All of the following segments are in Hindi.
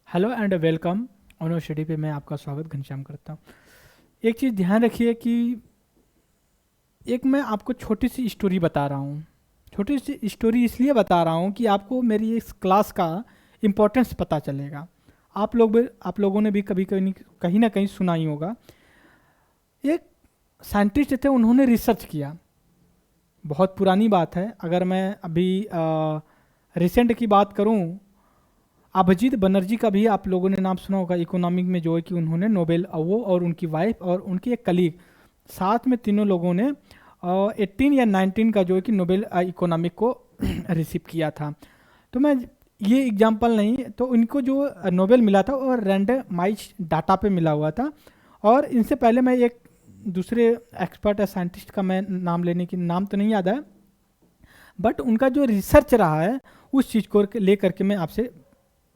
Hello and welcome on study पे मैं आपका स्वागत घनश्याम करता हूँ। एक चीज़ ध्यान रखिए कि एक मैं आपको छोटी सी स्टोरी बता रहा हूँ। छोटी सी स्टोरी इसलिए बता रहा हूँ कि आपको मेरी इस क्लास का इम्पोर्टेंस पता चलेगा। आप लोगों ने भी कभी कहीं ना कहीं सुना ही होगा। एक साइंटिस्ट थे, उन्होंने रिसर्च किया। बहुत पुरानी बात है। अगर मैं अभी रिसेंट की बात करूँ, अभिजीत बनर्जी का भी आप लोगों ने नाम सुना होगा। इकोनॉमिक में जो है कि उन्होंने नोबेल, वो और उनकी वाइफ और उनकी एक कलीग, साथ में तीनों लोगों ने 18 या 19 का जो है कि नोबेल इकोनॉमिक को रिसीव किया था। तो मैं ये एग्जांपल नहीं, तो इनको जो नोबेल मिला था और रैंडमाइज डाटा पे मिला हुआ था। और इनसे पहले मैं एक दूसरे एक्सपर्ट या साइंटिस्ट का मैं नाम लेने की नाम तो नहीं याद है, बट उनका जो रिसर्च रहा है उस चीज़ को लेकर के मैं आपसे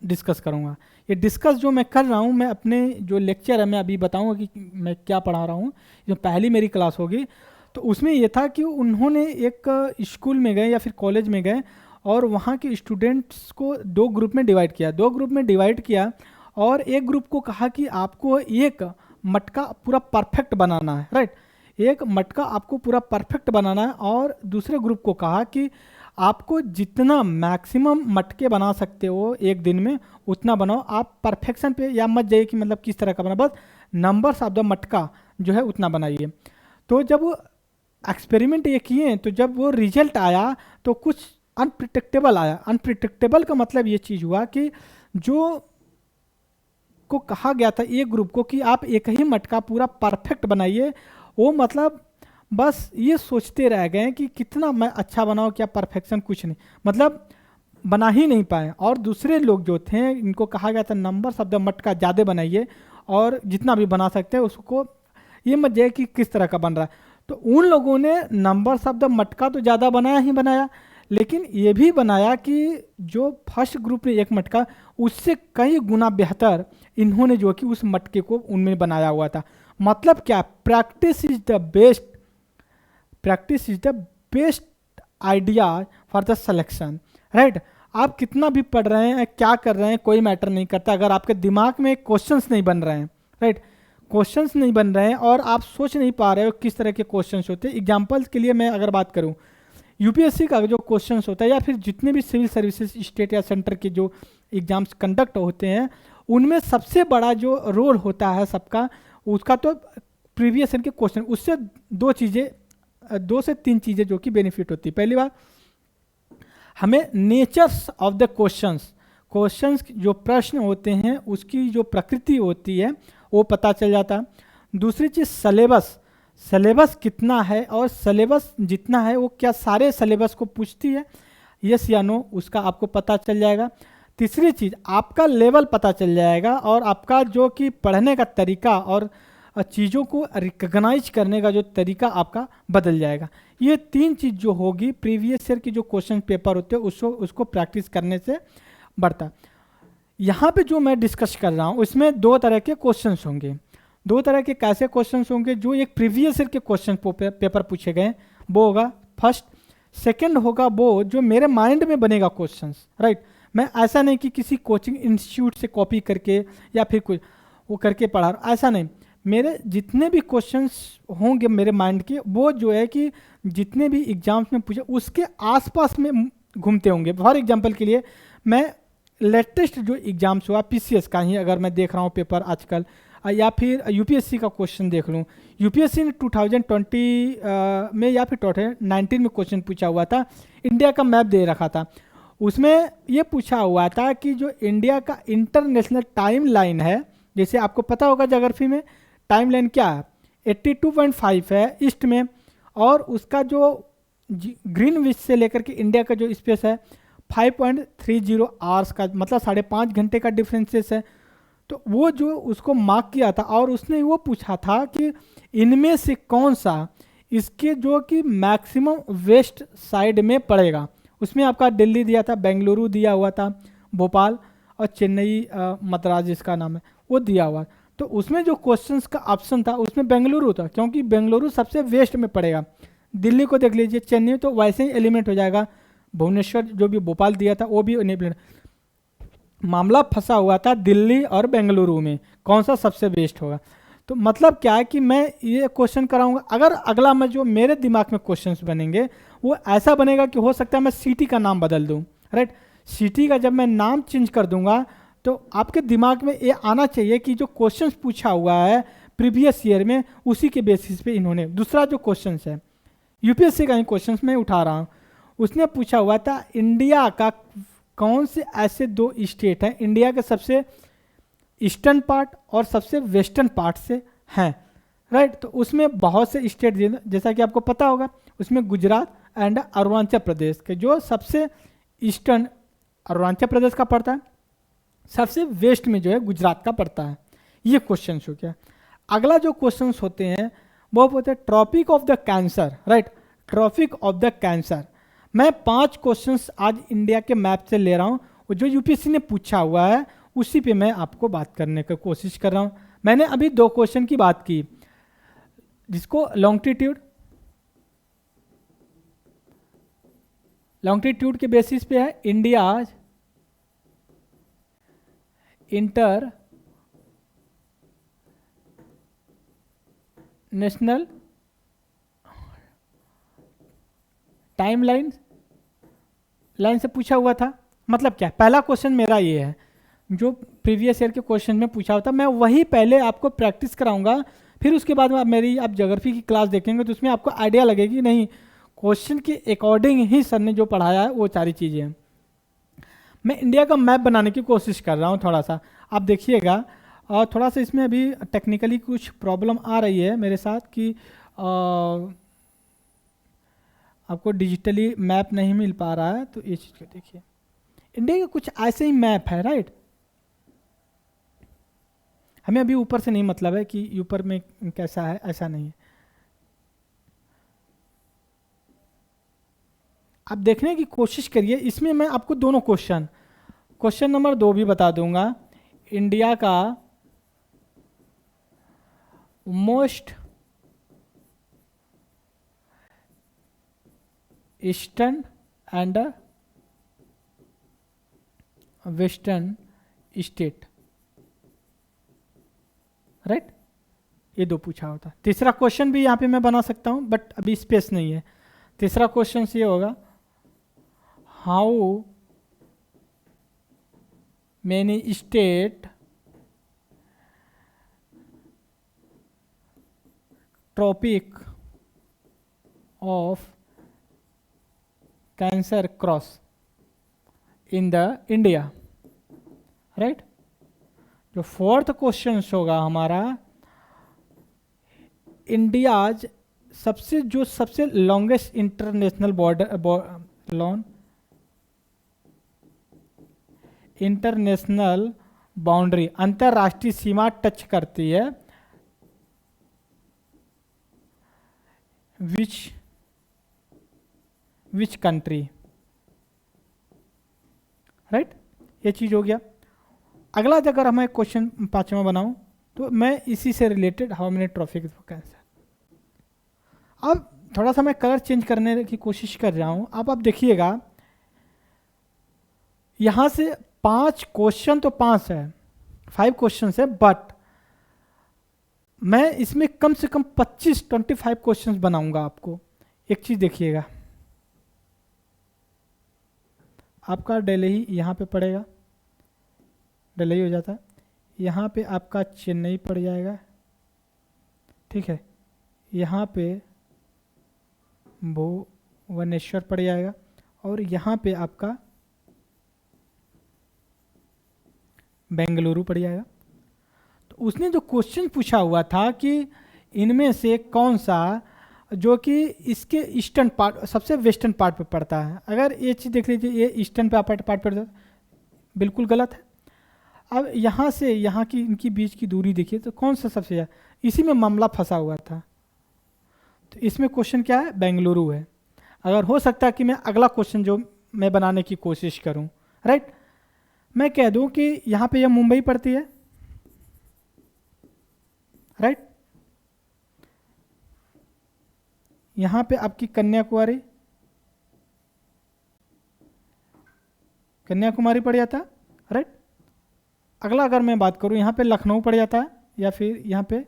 डिस्कस करूँगा। ये डिस्कस जो मैं कर रहा हूँ, मैं अपने जो लेक्चर है मैं अभी बताऊँगा कि मैं क्या पढ़ा रहा हूँ। जो पहली मेरी क्लास होगी तो उसमें ये था कि उन्होंने एक स्कूल में गए या फिर कॉलेज में गए और वहाँ के स्टूडेंट्स को दो ग्रुप में डिवाइड किया और एक ग्रुप को कहा कि आपको एक मटका पूरा परफेक्ट बनाना है, राइट। एक मटका आपको पूरा परफेक्ट बनाना है और दूसरे ग्रुप को कहा कि आपको जितना मैक्सिमम मटके बना सकते हो एक दिन में उतना बनाओ। आप परफेक्शन पे या मत जाइए कि मतलब किस तरह का बना, बस नंबर्स ऑफ द मटका जो है उतना बनाइए। तो जब वो एक्सपेरिमेंट ये किए तो जब वो रिजल्ट आया तो कुछ अनप्रिडिक्टेबल आया। अनप्रिडिक्टेबल का मतलब ये चीज़ हुआ कि जो को कहा गया था एक ग्रुप को कि आप एक ही मटका पूरा परफेक्ट बनाइए, वो मतलब बस ये सोचते रह गए कि कितना मैं अच्छा बनाऊं, क्या परफेक्शन, कुछ नहीं, मतलब बना ही नहीं पाए। और दूसरे लोग जो थे इनको कहा गया था नंबर ऑफ द मटका ज़्यादा बनाइए और जितना भी बना सकते हैं उसको, ये मत जाए कि किस तरह का बन रहा है। तो उन लोगों ने नंबर ऑफ द मटका तो ज़्यादा बनाया ही बनाया, लेकिन ये भी बनाया कि जो फर्स्ट ग्रुप ने एक मटका, उससे कई गुना बेहतर इन्होंने जो कि उस मटके को उनमें बनाया हुआ था। मतलब क्या, practice is the best idea for the selection, right. आप कितना भी पढ़ रहे हैं, क्या कर रहे हैं, कोई मैटर नहीं करता अगर आपके दिमाग में क्वेश्चंस नहीं बन रहे हैं, राइट। क्वेश्चंस नहीं बन रहे हैं और आप सोच नहीं पा रहे हो किस तरह के क्वेश्चंस होते हैं। एग्जाम्पल्स के लिए मैं अगर बात करूं, यूपीएससी का जो क्वेश्चंस होता है या फिर जितने भी सिविल सर्विसेज स्टेट या सेंटर के जो एग्जाम्स कंडक्ट होते हैं, उनमें सबसे बड़ा जो रोल होता है सबका, उसका तो प्रीवियस ईयर के क्वेश्चन, उससे दो से तीन चीज़ें जो कि बेनिफिट होती है। पहली बात, हमें नेचर्स ऑफ द क्वेश्चंस जो प्रश्न होते हैं उसकी जो प्रकृति होती है वो पता चल जाता है। दूसरी चीज़, सिलेबस कितना है और सिलेबस जितना है वो क्या सारे सिलेबस को पूछती है, यस या नो, उसका आपको पता चल जाएगा। तीसरी चीज़, आपका लेवल पता चल जाएगा और आपका जो कि पढ़ने का तरीका और चीज़ों को रिकग्नाइज करने का जो तरीका आपका बदल जाएगा। ये तीन चीज़ जो होगी प्रीवियस ईयर की जो क्वेश्चन पेपर होते हैं उसको प्रैक्टिस करने से बढ़ता। यहाँ पे जो मैं डिस्कस कर रहा हूँ उसमें दो तरह के क्वेश्चंस होंगे। दो तरह के कैसे क्वेश्चंस होंगे, जो एक प्रीवियस ईयर के क्वेश्चन पेपर पूछे गए वो होगा फर्स्ट। सेकंड होगा वो जो मेरे माइंड में बनेगा क्वेश्चंस, राइट। मैं ऐसा नहीं कि किसी कोचिंग इंस्टीट्यूट से कॉपी करके या फिर कुछ वो करके पढ़ा रहा, ऐसा नहीं। मेरे जितने भी क्वेश्चंस होंगे मेरे माइंड के, वो जो है कि जितने भी एग्जाम्स में पूछे उसके आसपास में घूमते होंगे। फॉर एग्जांपल के लिए, मैं लेटेस्ट जो एग्जाम्स हुआ पीसीएस का ही अगर मैं देख रहा हूँ पेपर आजकल, या फिर यूपीएससी का क्वेश्चन देख लूँ। यूपीएससी ने 2020 में या फिर 2019 में क्वेश्चन पूछा हुआ था, इंडिया का मैप दे रखा था। उसमें ये पूछा हुआ था कि जो इंडिया का इंटरनेशनल टाइम लाइन है, जैसे आपको पता होगा ज्योग्राफी में टाइम लाइन क्या है, 82.5 है ईस्ट में, और उसका जो ग्रीनविच से लेकर के इंडिया का जो स्पेस है 5.30 आवर्स का, मतलब 5.5 घंटे का डिफरेंसेस है। तो वो जो उसको मार्क किया था और उसने वो पूछा था कि इनमें से कौन सा इसके जो कि मैक्सिमम वेस्ट साइड में पड़ेगा। उसमें आपका दिल्ली दिया था, बेंगलुरु दिया हुआ था, भोपाल, और चेन्नई मद्रास जिसका नाम है वो दिया हुआ। तो उसमें जो क्वेश्चंस का ऑप्शन था उसमें बेंगलुरु था, क्योंकि बेंगलुरु सबसे वेस्ट में पड़ेगा। दिल्ली को देख लीजिए, चेन्नई तो वैसे ही एलिमिनेट हो जाएगा, भुवनेश्वर जो भी भोपाल दिया था वो भी एलिमिनेट। मामला फंसा हुआ था दिल्ली और बेंगलुरु में, कौन सा सबसे बेस्ट होगा। तो मतलब क्या है कि मैं ये क्वेश्चन कराऊंगा, अगर अगला मैं जो मेरे दिमाग में क्वेश्चंस बनेंगे वो ऐसा बनेगा कि हो सकता है मैं सिटी का नाम बदल दूं, राइट। सिटी का जब मैं नाम चेंज कर दूंगा तो आपके दिमाग में ये आना चाहिए कि जो क्वेश्चंस पूछा हुआ है प्रीवियस ईयर में उसी के बेसिस पे इन्होंने, दूसरा जो क्वेश्चन है यूपीएससी का ही क्वेश्चन मैं उठा रहा हूँ, उसने पूछा हुआ था इंडिया का कौन से ऐसे दो स्टेट हैं इंडिया के सबसे ईस्टर्न पार्ट और सबसे वेस्टर्न पार्ट से हैं, राइट। तो उसमें बहुत से स्टेट जैसा कि आपको पता होगा, उसमें गुजरात एंड अरुणाचल प्रदेश के जो सबसे ईस्टर्न अरुणाचल प्रदेश का पड़ता है, सबसे वेस्ट में जो है गुजरात का पड़ता है। ये क्वेश्चन हो गया। अगला जो क्वेश्चन होते हैं वो होते हैं tropic of the cancer, right, tropic of the cancer. मैं 5 क्वेश्चंस आज इंडिया के मैप से ले रहा हूँ, जो यूपीएससी ने पूछा हुआ है उसी पे मैं आपको बात करने की कोशिश कर रहा हूँ। मैंने अभी 2 क्वेश्चन की बात की, जिसको लॉन्गिट्यूड के बेसिस पे है India inter national time line से पूछा हुआ था। मतलब क्या, पहला क्वेश्चन मेरा ये है, जो प्रीवियस ईयर के क्वेश्चन में पूछा होता मैं वही पहले आपको प्रैक्टिस कराऊंगा, फिर उसके बाद में मेरी आप ज्योग्राफी की क्लास देखेंगे तो उसमें आपको आइडिया लगेगी नहीं क्वेश्चन के अकॉर्डिंग ही सर ने जो पढ़ाया है वो सारी चीज़ें हैं। मैं इंडिया का मैप बनाने की कोशिश कर रहा हूँ थोड़ा सा, आप देखिएगा। और थोड़ा सा इसमें अभी टेक्निकली कुछ प्रॉब्लम आ रही है मेरे साथ कि आपको डिजिटली मैप नहीं मिल पा रहा है, तो ये चीज़ को देखिए। इंडिया का कुछ ऐसे ही मैप है, राइट। हमें अभी ऊपर से नहीं मतलब है कि ऊपर में कैसा है, ऐसा नहीं है। आप देखने की कोशिश करिए, इसमें मैं आपको दोनों क्वेश्चन नंबर 2 भी बता दूंगा। इंडिया का most eastern and western state, right, ये 2 पूछा होता। तीसरा क्वेश्चन भी यहाँ पे मैं बना सकता हूँ बट अभी स्पेस नहीं है। तीसरा क्वेश्चन ये होगा, how many state tropic of cancer cross in the India, right. जो 4th क्वेश्चन होगा हमारा, इंडिया सबसे लॉन्गेस्ट इंटरनेशनल इंटरनेशनल बाउंड्री, अंतरराष्ट्रीय सीमा टच करती है, विच कंट्री, राइट। ये चीज हो गया। अगला अगर हमें क्वेश्चन 5वां बनाऊं तो मैं इसी से related, how many tropic cancer. अब थोड़ा सा मैं कलर चेंज करने की कोशिश कर रहा हूं। अब आप देखिएगा, यहां से 5 क्वेश्चन तो 5 है, 5 क्वेश्चन है, बट मैं इसमें कम से कम 25 क्वेश्चंस बनाऊंगा आपको। एक चीज देखिएगा, आपका दिल्ली यहाँ पे पड़ेगा, दिल्ली हो जाता है, यहाँ पे आपका चेन्नई पड़ जाएगा, ठीक है, यहाँ पे भुवनेश्वर पड़ जाएगा, और यहाँ पे आपका बेंगलुरु पड़ जाएगा। तो उसने जो क्वेश्चन पूछा हुआ था कि इनमें से कौन सा जो कि इसके ईस्टर्न पार्ट, सबसे वेस्टर्न पार्ट पे पड़ता है। अगर ये चीज़ देख लीजिए, ये ईस्टर्न पार्ट पड़ता है, बिल्कुल गलत है। अब यहाँ से यहाँ की इनकी बीच की दूरी देखिए, तो कौन सा सबसे ज़्यादा, इसी में मामला फंसा हुआ था। तो इसमें क्वेश्चन क्या है, बेंगलुरु है। अगर हो सकता है कि मैं अगला क्वेश्चन जो मैं बनाने की कोशिश करूं, राइट, मैं कह दूं कि यहाँ पे यह मुंबई पड़ती है, राइट, यहाँ पे आपकी कन्याकुमारी पड़ जाता, राइट। अगला अगर मैं बात करूं, यहाँ पे लखनऊ पड़ जाता है या फिर यहाँ पे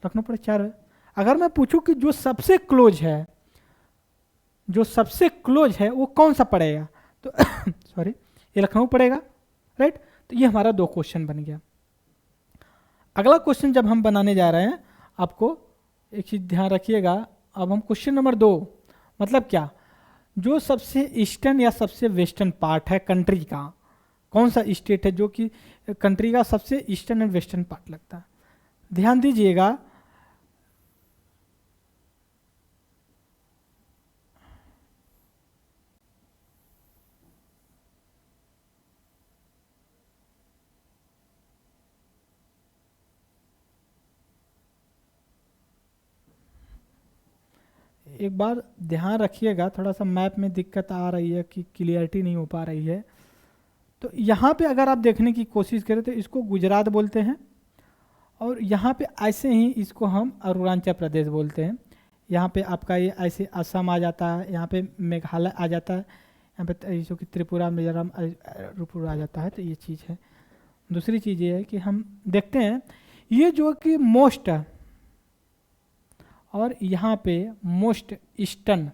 लखनऊ पड़ 4 है। अगर मैं पूछूं कि जो सबसे क्लोज है, जो सबसे क्लोज है वो कौन सा पड़ेगा, तो सॉरी ये लखनऊ पड़ेगा, राइट। तो ये हमारा 2 क्वेश्चन बन गया। अगला क्वेश्चन जब हम बनाने जा रहे हैं, आपको एक चीज ध्यान रखिएगा। अब हम क्वेश्चन नंबर 2, मतलब क्या, जो सबसे ईस्टर्न या सबसे वेस्टर्न पार्ट है कंट्री का, कौन सा स्टेट है जो कि कंट्री का सबसे ईस्टर्न एंड वेस्टर्न पार्ट लगता है। ध्यान दीजिएगा, एक बार ध्यान रखिएगा, थोड़ा सा मैप में दिक्कत आ रही है कि क्लियरिटी नहीं हो पा रही है। तो यहाँ पे अगर आप देखने की कोशिश करें तो इसको गुजरात बोलते हैं, और यहाँ पे ऐसे ही इसको हम अरुणाचल प्रदेश बोलते हैं। यहाँ पे आपका ये ऐसे असम आ जाता है, यहाँ पे मेघालय आ जाता है, यहाँ पे जो कि त्रिपुरा मिजोरम त्रिपुरा आ जाता है। तो ये चीज़ है। दूसरी चीज़ ये है कि हम देखते हैं ये जो कि मोस्ट, और यहाँ पे मोस्ट ईस्टर्न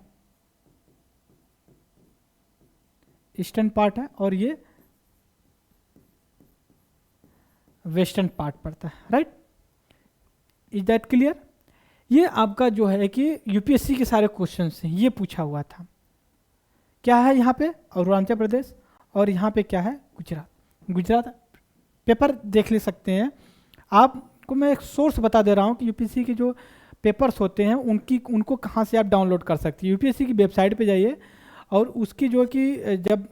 पार्ट है, और ये वेस्टर्न पार्ट पड़ता है, राइट। Is that clear? ये आपका जो है कि यूपीएससी के सारे क्वेश्चन हैं, ये पूछा हुआ था। क्या है यहाँ पे? अरुणाचल प्रदेश, और यहाँ पे क्या है? गुजरात पेपर देख ले सकते हैं। आपको मैं एक सोर्स बता दे रहा हूँ कि यूपीएससी के जो पेपर्स होते हैं उनको कहाँ से आप डाउनलोड कर सकते हैं। यूपीएससी की वेबसाइट पे जाइए, और उसकी जो कि जब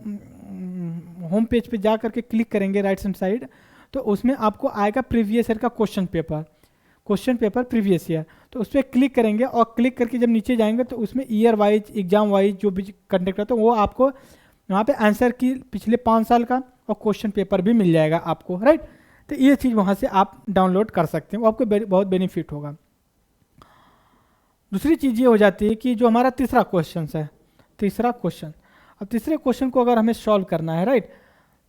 होम पेज पे जा करके क्लिक करेंगे राइट हैंड साइड, तो उसमें आपको आएगा प्रीवियस ईयर का क्वेश्चन पेपर प्रीवियस ईयर। तो उस पर क्लिक करेंगे, और क्लिक करके जब नीचे जाएंगे तो उसमें ईयर वाइज, एग्जाम वाइज जो भी कंडक्ट होता है वो आपको वहाँ पे आंसर की पिछले 5 साल का और क्वेश्चन पेपर भी मिल जाएगा आपको, राइट। तो ये चीज़ वहाँ से आप डाउनलोड कर सकते हैं, वो आपको बहुत बेनिफिट होगा। दूसरी चीज़ ये हो जाती है कि जो हमारा तीसरा क्वेश्चन है, अब तीसरे क्वेश्चन को अगर हमें सॉल्व करना है, राइट,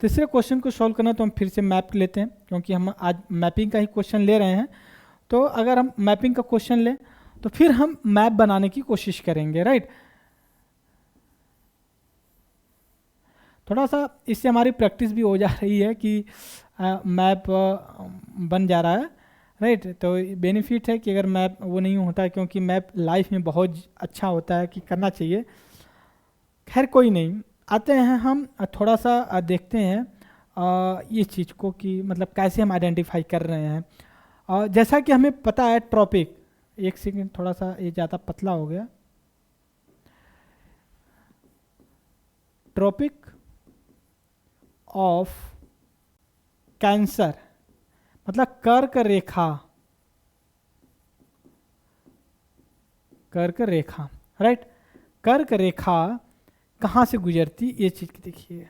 तीसरे क्वेश्चन को सॉल्व करना तो हम फिर से मैप लेते हैं, क्योंकि हम आज मैपिंग का ही क्वेश्चन ले रहे हैं। तो अगर हम मैपिंग का क्वेश्चन लें तो फिर हम मैप बनाने की कोशिश करेंगे, राइट। थोड़ा सा इससे हमारी प्रैक्टिस भी हो जा रही है कि मैप बन जा रहा है, राइट। तो बेनिफिट है कि अगर मैप वो नहीं होता है, क्योंकि मैप लाइफ में बहुत अच्छा होता है कि करना चाहिए। खैर कोई नहीं, आते हैं हम थोड़ा सा देखते हैं ये चीज़ को कि मतलब कैसे हम आइडेंटिफाई कर रहे हैं। और जैसा कि हमें पता है ट्रॉपिक, एक सेकेंड, थोड़ा सा ये ज़्यादा पतला हो गया। ट्रॉपिक ऑफ कैंसर मतलब कर्क रेखा, राइट। कर्क रेखा कहाँ से गुजरती, ये चीज देखिए।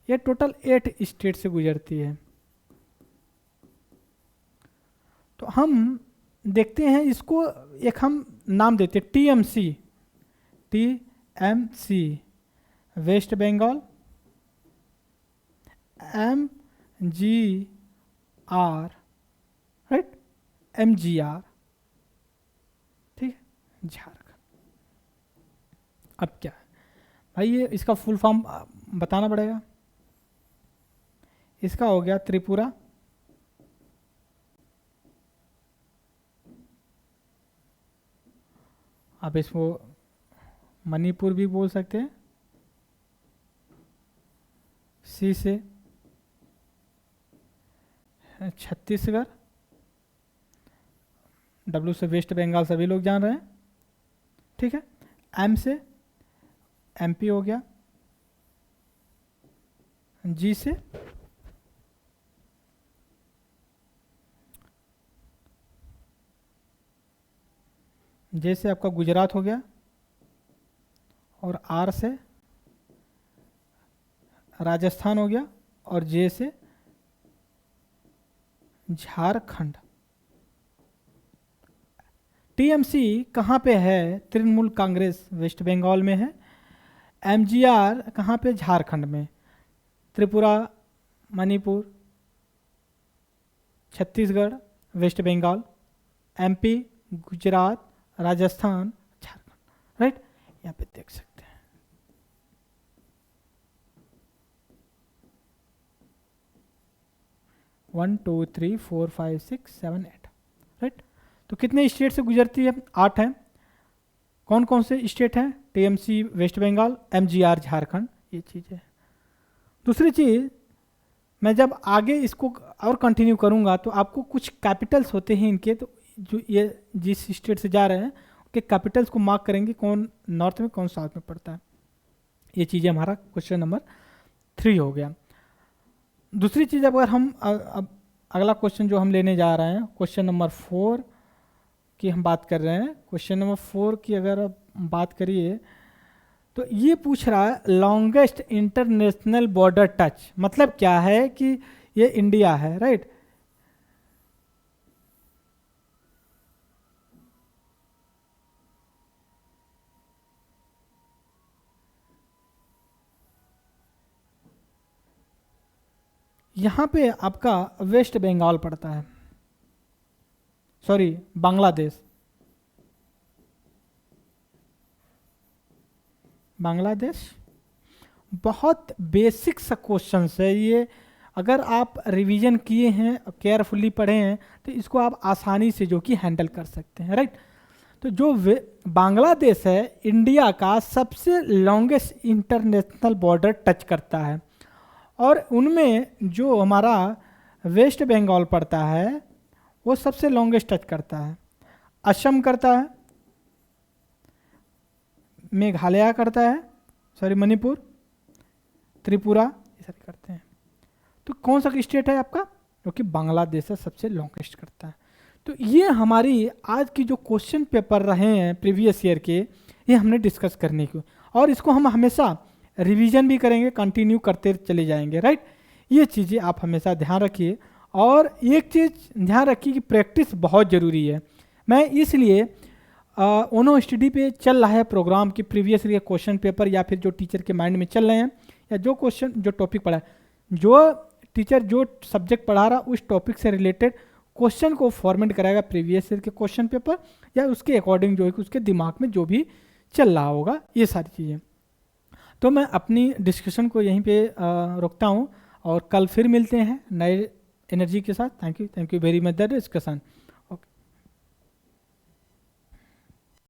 ये टोटल 8 स्टेट से गुजरती है। तो हम देखते हैं इसको, एक हम नाम देते हैं TMC, West Bengal, MGR, right, MGR, ठीक है, झारखंड। अब क्या है भाई, ये इसका फुल फॉर्म बताना पड़ेगा। इसका हो गया त्रिपुरा, आप इसको मणिपुर भी बोल सकते हैं, सी से छत्तीसगढ़, डब्ल्यू से वेस्ट बंगाल, सभी लोग जान रहे हैं, ठीक है। एम से एमपी हो गया, जी से जे से आपका गुजरात हो गया, और आर से राजस्थान हो गया, और जे से झारखंड। टीएमसी कहाँ पे है? तृणमूल कांग्रेस वेस्ट बंगाल में है। एमजीआर कहाँ पे? झारखंड में। Tripura, Manipur, Chhattisgarh, West Bengal, MP, Gujarat, Rajasthan, Jharkhand, right. यहाँ पे देख सकते हैं। One two three four five six seven eight, right. तो कितने स्टेट से गुजरती है? 8 हैं। कौन कौन से स्टेट हैं? TMC West Bengal, MGR Jharkhand, ये चीज़ है। दूसरी चीज़, मैं जब आगे इसको और कंटिन्यू करूँगा तो आपको कुछ कैपिटल्स होते हैं इनके, तो जो ये जिस स्टेट से जा रहे हैं उसके कैपिटल्स को मार्क करेंगे, कौन नॉर्थ में कौन साउथ में पड़ता है। ये चीज़ें हमारा क्वेश्चन नंबर 3 हो गया। दूसरी चीज़, अगर हम अब अगला क्वेश्चन जो हम लेने जा रहे हैं, क्वेश्चन नंबर 4 की हम बात कर रहे हैं। क्वेश्चन नंबर 4 की अगर आप बात करिए तो ये पूछ रहा है लॉन्गेस्ट इंटरनेशनल बॉर्डर टच, मतलब क्या है कि ये इंडिया है, राइट। यहाँ पे आपका वेस्ट बंगाल पड़ता है, सॉरी बांग्लादेश। बांग्लादेश बहुत बेसिक सा क्वेश्चन है ये। अगर आप रिवीजन किए हैं, केयरफुली पढ़े हैं, तो इसको आप आसानी से जो कि हैंडल कर सकते हैं, राइट। तो जो बांग्लादेश है इंडिया का सबसे लॉन्गेस्ट इंटरनेशनल बॉर्डर टच करता है, और उनमें जो हमारा वेस्ट बंगाल पड़ता है वो सबसे लॉन्गेस्ट टच करता है। असम करता है, मेघालय करता है, सॉरी मणिपुर, त्रिपुरा, ये सारे करते हैं। तो कौन सा स्टेट है आपका? क्योंकि बांग्लादेश से सबसे लॉन्गेस्ट करता है। तो ये हमारी आज की जो क्वेश्चन पेपर रहे हैं प्रीवियस ईयर के, ये हमने डिस्कस करने की, और इसको हम हमेशा रिवीजन भी करेंगे, कंटिन्यू करते चले जाएंगे, राइट। ये चीज़ें आप हमेशा ध्यान रखिए। और एक चीज़ ध्यान रखिए कि प्रैक्टिस बहुत ज़रूरी है। मैं इसलिए ओनो स्टडी पे चल रहा है प्रोग्राम की प्रीवियस ईयर क्वेश्चन पेपर, या फिर जो टीचर के माइंड में चल रहे हैं, या जो क्वेश्चन जो टॉपिक पढ़ा है, जो टीचर जो सब्जेक्ट पढ़ा रहा उस टॉपिक से रिलेटेड क्वेश्चन को फॉर्मेट कराएगा प्रीवियस ईयर के क्वेश्चन पेपर, या उसके अकॉर्डिंग जो है कि उसके दिमाग में जो भी चल रहा होगा, ये सारी चीज़ें। तो मैं अपनी डिस्कशन को यहीं पे रोकता हूँ, और कल फिर मिलते हैं नए एनर्जी के साथ। Thank you very much that discussion.